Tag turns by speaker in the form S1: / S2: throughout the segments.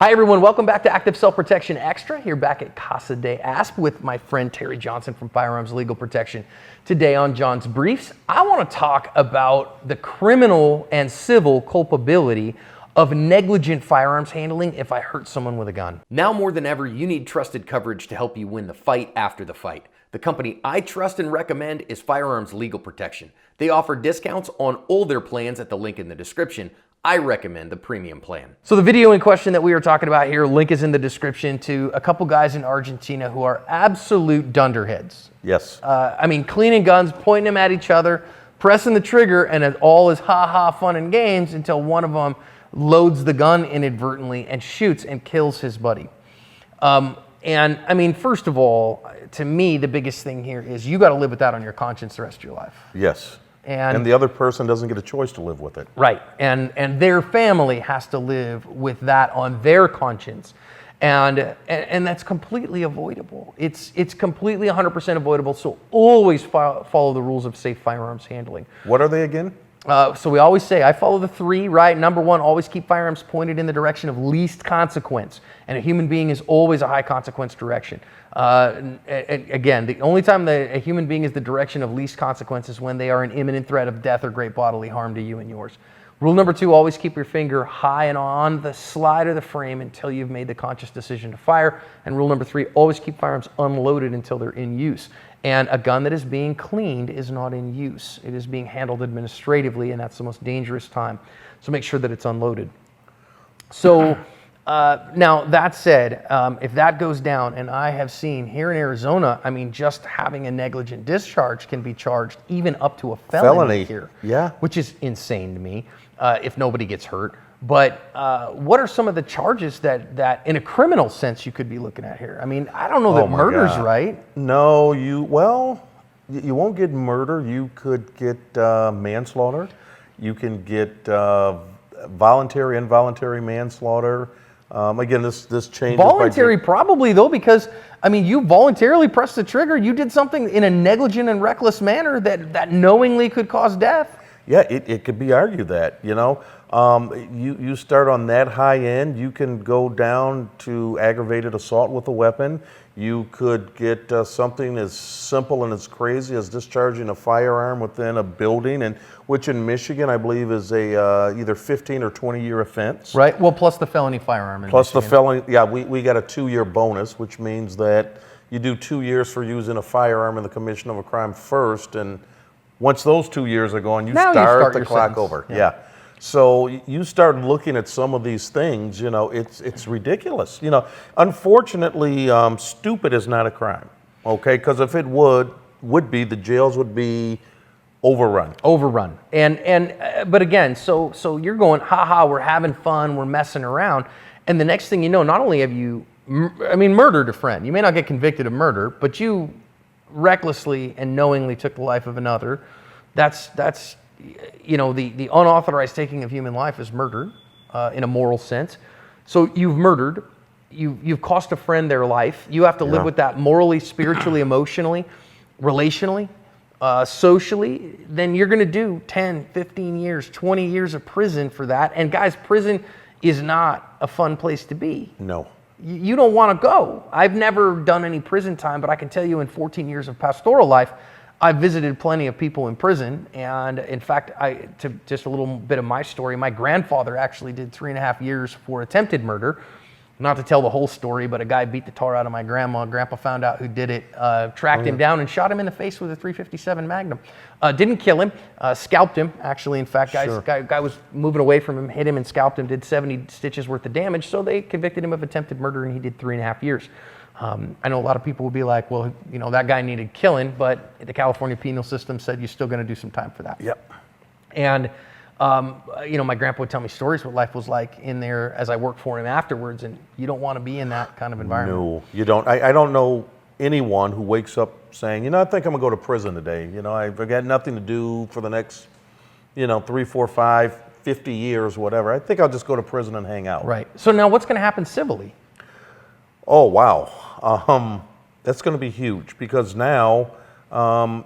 S1: Hi everyone, welcome back to Active Self-Protection Extra, here back at Casa de Asp with my friend Terry Johnson from Firearms Legal Protection. Today on John's Briefs, I want to talk about the criminal and civil culpability of negligent firearms handling if I hurt someone with a gun. Now more than ever, you need trusted coverage to help you win the fight after the fight. The company I trust and recommend is Firearms Legal Protection. They offer discounts on all their plans at the link in the description. I recommend the premium plan. So the video in question that we are talking about here, link is in the description, to a couple guys in Argentina who are absolute dunderheads.
S2: Yes.
S1: I mean, cleaning guns, pointing them at each other, pressing the trigger, and it all is ha-ha fun and games until one of them loads the gun inadvertently and shoots and kills his buddy. And I mean, first of all, to me, the biggest thing here is you got to live with that on your conscience the rest of your life.
S2: Yes.
S1: And
S2: the other person doesn't get a choice to live with it.
S1: Right, and their family has to live with that on their conscience, and that's completely avoidable. It's completely 100% avoidable. So always follow the rules of safe firearms handling.
S2: What are they again?
S1: So we always say, I follow the three, right? Number one, always keep firearms pointed in the direction of least consequence. And a human being is always a high consequence direction. Again, the only time that a human being is the direction of least consequence is when they are in imminent threat of death or great bodily harm to you and yours. Rule number two, always keep your finger high and on the slide of the frame until you've made the conscious decision to fire. And rule number three, always keep firearms unloaded until they're in use. And a gun that is being cleaned is not in use. It is being handled administratively, and that's the most dangerous time. So make sure that it's unloaded. So now that said, if that goes down, and I have seen here in Arizona, I mean, just having a negligent discharge can be charged even up to a felony here.
S2: Yeah.
S1: Which is insane to me, if nobody gets hurt. But what are some of the charges that in a criminal sense you could be looking at here? I mean, I don't know that murder's right.
S2: No, you won't get murder. You could get manslaughter. You can get voluntary, involuntary manslaughter. Again, this changes.
S1: Voluntary probably though, because I mean, you voluntarily pressed the trigger. You did something in a negligent and reckless manner that knowingly could cause death.
S2: Yeah, it could be argued that, you know. You start on that high end, you can go down to aggravated assault with a weapon. You could get something as simple and as crazy as discharging a firearm within a building, and which in Michigan I believe is a either 15 or 20-year offense.
S1: Right. Well, plus the felony firearm.
S2: Plus the felony. Yeah, we got a 2-year bonus, which means that you do 2 years for using a firearm in the commission of a crime first, and once those 2 years are gone, you start the clock over. Yeah. So you start looking at some of these things, you know, it's ridiculous. You know, unfortunately, stupid is not a crime, okay? Because if it would be, the jails would be overrun.
S1: Overrun. But again, so you're going, haha, we're having fun, we're messing around. And the next thing you know, not only have you, murdered a friend. You may not get convicted of murder, but you recklessly and knowingly took the life of another. That's you know, the unauthorized taking of human life is murder in a moral sense. So you've murdered, you've cost a friend their life. You have to live with that morally, spiritually, emotionally, relationally, socially. Then you're going to do 10, 15 years, 20 years of prison for that. And guys, prison is not a fun place to be.
S2: No.
S1: You don't want to go. I've never done any prison time, but I can tell you in 14 years of pastoral life, I've visited plenty of people in prison. And in fact, to just a little bit of my story, my grandfather actually did 3.5 years for attempted murder. Not to tell the whole story, but a guy beat the tar out of my grandma. Grandpa found out who did it, tracked him down and shot him in the face with a .357 Magnum. Didn't kill him, scalped him, actually. In fact, guy was moving away from him, hit him and scalped him, did 70 stitches worth of damage. So they convicted him of attempted murder and he did 3.5 years. I know a lot of people would be like, well, you know, that guy needed killing, but the California penal system said you're still going to do some time for that.
S2: Yep.
S1: And you know, my grandpa would tell me stories what life was like in there as I worked for him afterwards, and you don't want to be in that kind of environment.
S2: No, you don't. I don't know anyone who wakes up saying, you know, I think I'm going to go to prison today. You know, I've got nothing to do for the next, you know, 3, 4, 5, 50 years, whatever. I think I'll just go to prison and hang out.
S1: Right. So now what's going to happen civilly?
S2: Oh, wow. That's going to be huge because now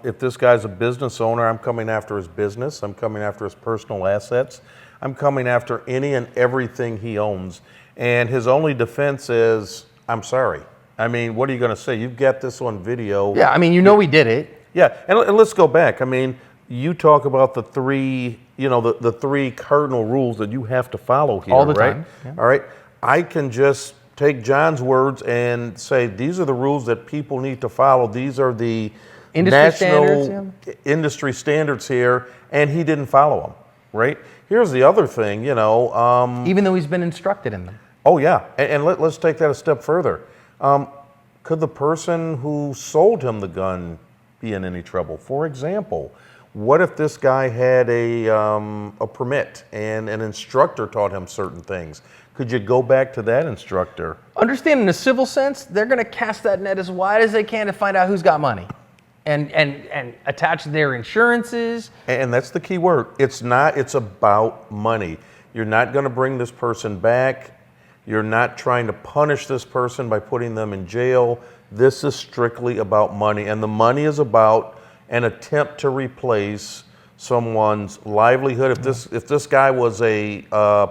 S2: if this guy's a business owner, I'm coming after his business. I'm coming after his personal assets. I'm coming after any and everything he owns. and his only defense is, I'm sorry. I mean, what are you going to say? You've got this on video.
S1: Yeah, I mean, you know he did it.
S2: Yeah, and let's go back. I mean, you talk about the three, the three cardinal rules that you have to follow here,
S1: All the
S2: right?
S1: time. Yeah.
S2: All right. I can just take John's words and say, these are the rules that people need to follow. These are the national industry standards here, and he didn't follow them, right? Here's the other thing,
S1: even though he's been instructed in them.
S2: Oh, yeah. And let's take that a step further. Could the person who sold him the gun be in any trouble? For example, what if this guy had a permit and an instructor taught him certain things? Could you go back to that instructor?
S1: Understand, in a civil sense, they're going to cast that net as wide as they can to find out who's got money and attach their insurances.
S2: And that's the key word. It's about money. You're not going to bring this person back. You're not trying to punish this person by putting them in jail. This is strictly about money. And the money is about an attempt to replace someone's livelihood. If this guy was a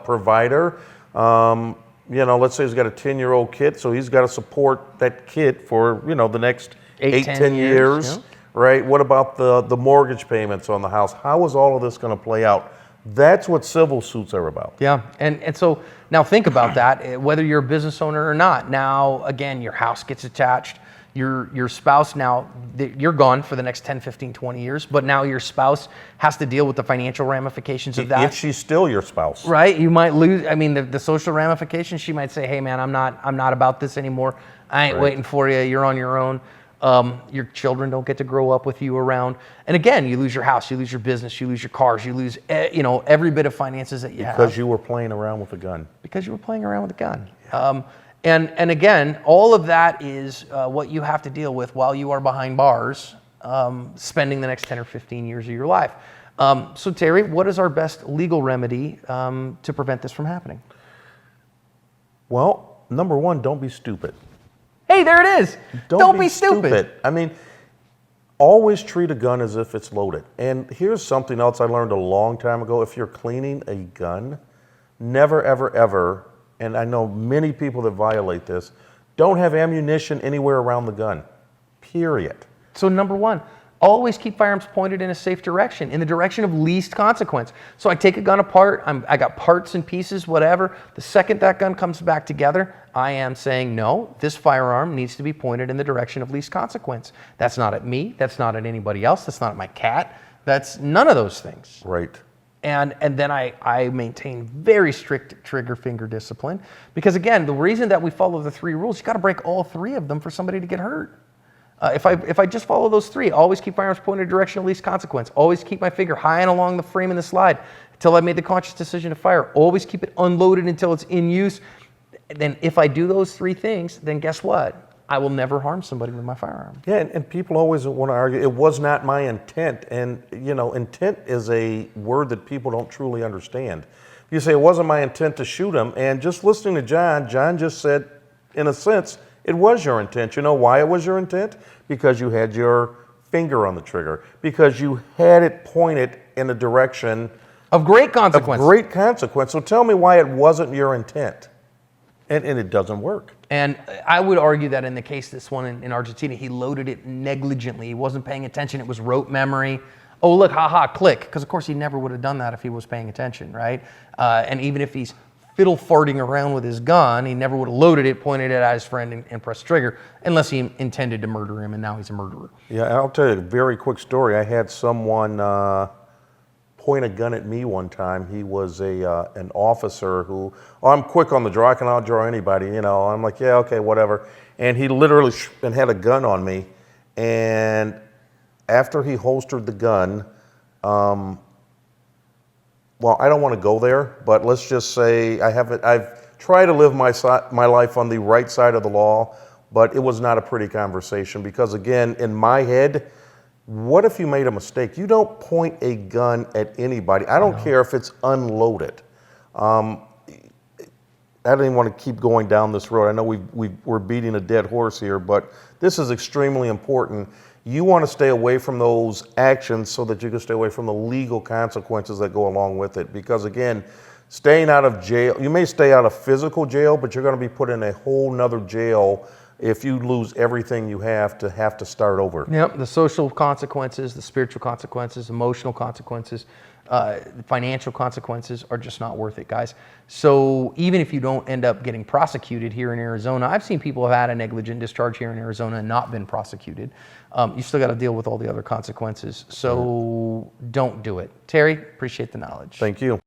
S2: provider, let's say he's got a 10-year-old kid, so he's got to support that kid for, the next 8-10 years, yeah. Right? What about the mortgage payments on the house? How is all of this going to play out? That's what civil suits are about.
S1: Yeah, and so now think about that, whether you're a business owner or not. Now, again, your house gets attached. Your spouse, now you're gone for the next 10, 15, 20 years, but now your spouse has to deal with the financial ramifications of that.
S2: If she's still your spouse.
S1: Right, you might lose, the social ramifications, she might say, hey man, I'm not about this anymore. I ain't waiting for you, you're on your own. Your children don't get to grow up with you around. And again, you lose your house, you lose your business, you lose your cars, you lose every bit of finances that you have.
S2: Because you were playing around with a gun.
S1: Because you were playing around with a gun. Yeah. And again, all of that is what you have to deal with while you are behind bars, spending the next 10 or 15 years of your life. So Terry, what is our best legal remedy to prevent this from happening?
S2: Well, number one, don't be stupid.
S1: Hey, there it is. Don't be stupid.
S2: I mean, always treat a gun as if it's loaded. And here's something else I learned a long time ago. If you're cleaning a gun, never, ever, ever, and I know many people that violate this, don't have ammunition anywhere around the gun, period.
S1: So number one, always keep firearms pointed in a safe direction, in the direction of least consequence. So I take a gun apart, I got parts and pieces, whatever. The second that gun comes back together, I am saying, no, this firearm needs to be pointed in the direction of least consequence. That's not at me, that's not at anybody else, that's not at my cat, that's none of those things.
S2: Right.
S1: And then I maintain very strict trigger finger discipline, because again, the reason that we follow the three rules, you got to break all three of them for somebody to get hurt. If I just follow those three, always keep firearms pointed in the direction of least consequence, always keep my finger high and along the frame in the slide until I made the conscious decision to fire, always keep it unloaded until it's in use. Then if I do those three things, then guess what? I will never harm somebody with my firearm.
S2: Yeah, and people always want to argue, it was not my intent. And, intent is a word that people don't truly understand. You say, it wasn't my intent to shoot him. And just listening to John just said, in a sense, it was your intent. You know why it was your intent? Because you had your finger on the trigger. Because you had it pointed in a direction
S1: of great consequence.
S2: Of great consequence. So tell me why it wasn't your intent. And it doesn't work.
S1: And I would argue that in the case, this one in Argentina, he loaded it negligently. He wasn't paying attention. It was rote memory. Oh, look, haha, click. Because, of course, he never would have done that if he was paying attention, right? And even if he's fiddle farting around with his gun, he never would have loaded it, pointed it at his friend, and pressed trigger, unless he intended to murder him, and now he's a murderer.
S2: Yeah, and I'll tell you a very quick story. I had someone point a gun at me one time. He was an officer who, I'm quick on the draw, I can outdraw anybody, I'm like, yeah, okay, whatever. And he literally had a gun on me. And after he holstered the gun, well, I don't want to go there, but let's just say I've tried to live my life on the right side of the law, but it was not a pretty conversation because, again, in my head, what if you made a mistake? You don't point a gun at anybody. I don't care if it's unloaded. I don't even want to keep going down this road. I know we're beating a dead horse here, but this is extremely important. You want to stay away from those actions so that you can stay away from the legal consequences that go along with it. Because again, staying out of jail, you may stay out of physical jail, but you're going to be put in a whole nother jail if you lose everything you have to start over.
S1: Yep, the social consequences, the spiritual consequences, emotional consequences, financial consequences are just not worth it, guys. So even if you don't end up getting prosecuted here in Arizona, I've seen people have had a negligent discharge here in Arizona and not been prosecuted. You still got to deal with all the other consequences. So don't do it. Terry, appreciate the knowledge.
S2: Thank you.